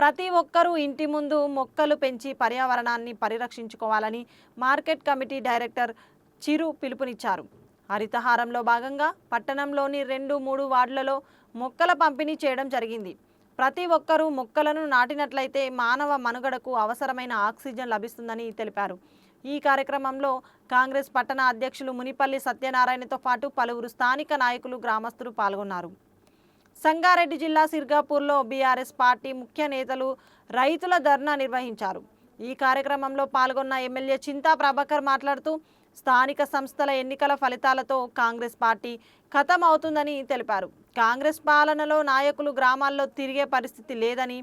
ప్రతి ఒక్కరూ ఇంటి ముందు మొక్కలు పెంచి పర్యావరణాన్ని పరిరక్షించుకోవాలని మార్కెట్ కమిటీ డైరెక్టర్ చిరు పిలుపునిచ్చారు. హరితహారంలో భాగంగా పట్టణంలోని 2-3 వార్డులలో మొక్కల పంపిణీ చేయడం జరిగింది. ప్రతి ఒక్కరూ మొక్కలను నాటినట్లయితే మానవ మనుగడకు అవసరమైన ఆక్సిజన్ లభిస్తుందని తెలిపారు. ఈ కార్యక్రమంలో కాంగ్రెస్ పట్టణ అధ్యక్షులు మునిపల్లి సత్యనారాయణతో పాటు పలువురు స్థానిక నాయకులు, గ్రామస్తులు పాల్గొన్నారు. సంగారెడ్డి జిల్లా సిర్గాపూర్లో బీఆర్ఎస్ పార్టీ ముఖ్య నేతలు రైతుల ధర్నా నిర్వహించారు. ఈ కార్యక్రమంలో పాల్గొన్న ఎమ్మెల్యే చింతా ప్రభాకర్ మాట్లాడుతూ స్థానిక సంస్థల ఎన్నికల ఫలితాలతో కాంగ్రెస్ పార్టీ ఖతం అవుతుందని తెలిపారు. కాంగ్రెస్ పాలనలో నాయకులు గ్రామాల్లో తిరిగే పరిస్థితి లేదని,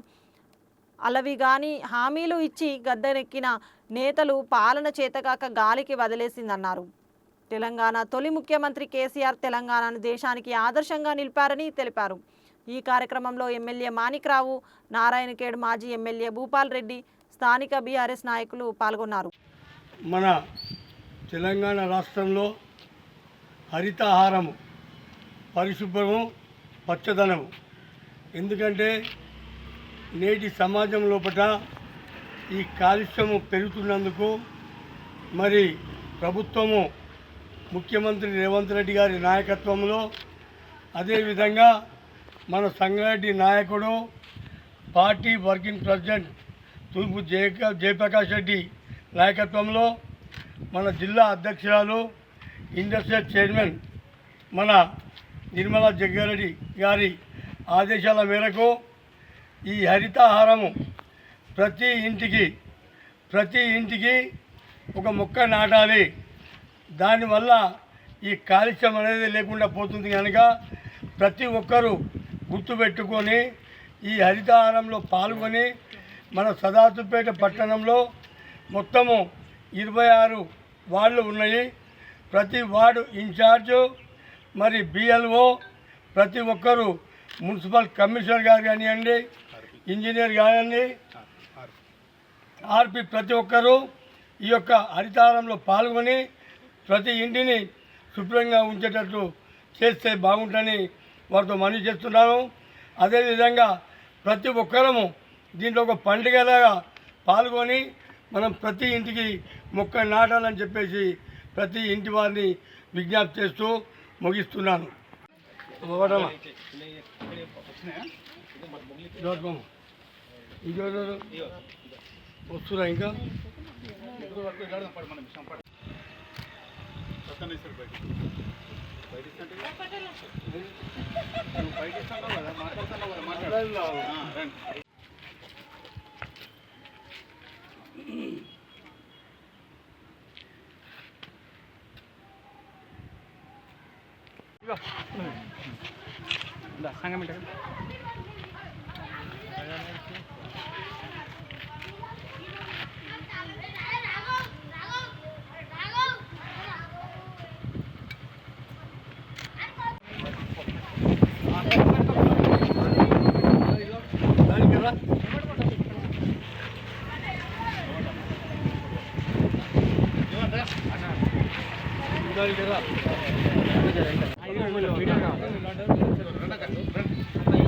అలవిగాని హామీలు ఇచ్చి గద్దెనెక్కిన నేతలు పాలన చేతకాక గాలికి వదిలేసిందన్నారు. తెలంగాణ తొలి ముఖ్యమంత్రి కేసీఆర్ తెలంగాణను దేశానికి ఆదర్శంగా నిలిపారని తెలిపారు. ఈ కార్యక్రమంలో ఎమ్మెల్యే మాణిక్రావు, నారాయణఖేడ్ మాజీ ఎమ్మెల్యే భూపాల్ రెడ్డి, స్థానిక బీఆర్ఎస్ నాయకులు పాల్గొన్నారు. మన తెలంగాణ రాష్ట్రంలో హరితహారము, పరిశుభ్రము, పచ్చదనము. ఎందుకంటే నేటి సమాజం లోపల ఈ కాలుష్యము పెరుగుతున్నందుకు మరి ప్రభుత్వము ముఖ్యమంత్రి రేవంత్ రెడ్డి గారి నాయకత్వంలో, అదేవిధంగా మన సంగారెడ్డి నాయకుడు పార్టీ వర్కింగ్ ప్రెసిడెంట్ తూర్పు జయప్రకాష్ రెడ్డి నాయకత్వంలో, మన జిల్లా అధ్యక్షురాలు ఇండస్ట్రియల్ చైర్మన్ మన నిర్మలా జగ్గారెడ్డి గారి ఆదేశాల మేరకు ఈ హరితహారము ప్రతి ఇంటికి ఒక మొక్క నాటాలి. దానివల్ల ఈ కాలుష్యం అనేది లేకుండా పోతుంది కనుక ప్రతి ఒక్కరూ గుర్తుపెట్టుకొని ఈ హరితహారంలో పాల్గొని మన సదాతుపేట పట్టణంలో మొత్తము 26 వార్డులు ఉన్నాయి. ప్రతి వార్డు ఇన్ఛార్జు మరి బిఎల్ఓ, ప్రతి ఒక్కరూ మున్సిపల్ కమిషనర్ గారు కానివ్వండి, ఇంజనీర్ కానివ్వండి, ఆర్పి, ప్రతి ఒక్కరూ ఈ యొక్క హరితహారంలో పాల్గొని ప్రతి ఇంటిని శుభ్రంగా ఉంచేటట్టు చేస్తే బాగుంటుందని వారితో మనవి చేస్తున్నాను. అదేవిధంగా ప్రతి ఒక్కరము దీంట్లో ఒక పండుగలాగా పాల్గొని మనం ప్రతి ఇంటికి మొక్క నాటాలని చెప్పేసి ప్రతి ఇంటి వారిని విజ్ఞప్తి చేస్తూ ముగిస్తున్నాను. వస్తున్నా ఇంకా సంగం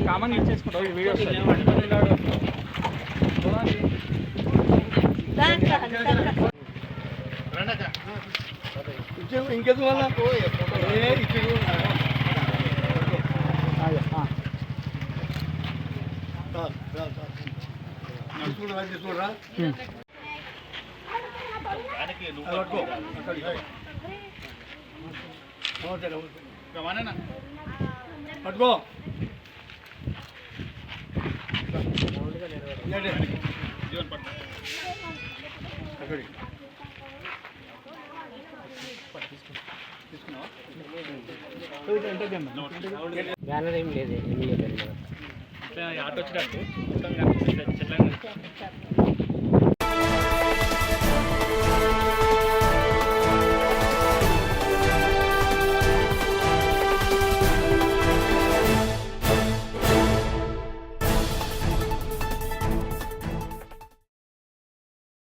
కామన్ యూజ్ చేసుకుంటాం ఈ వీడియోస్. ఇంకెందుకు వల్ల తీసుకుంటారా పట్టుకో. బ్యానర్ ఏం లేదు, ఆటో వచ్చేటట్టు మొత్తం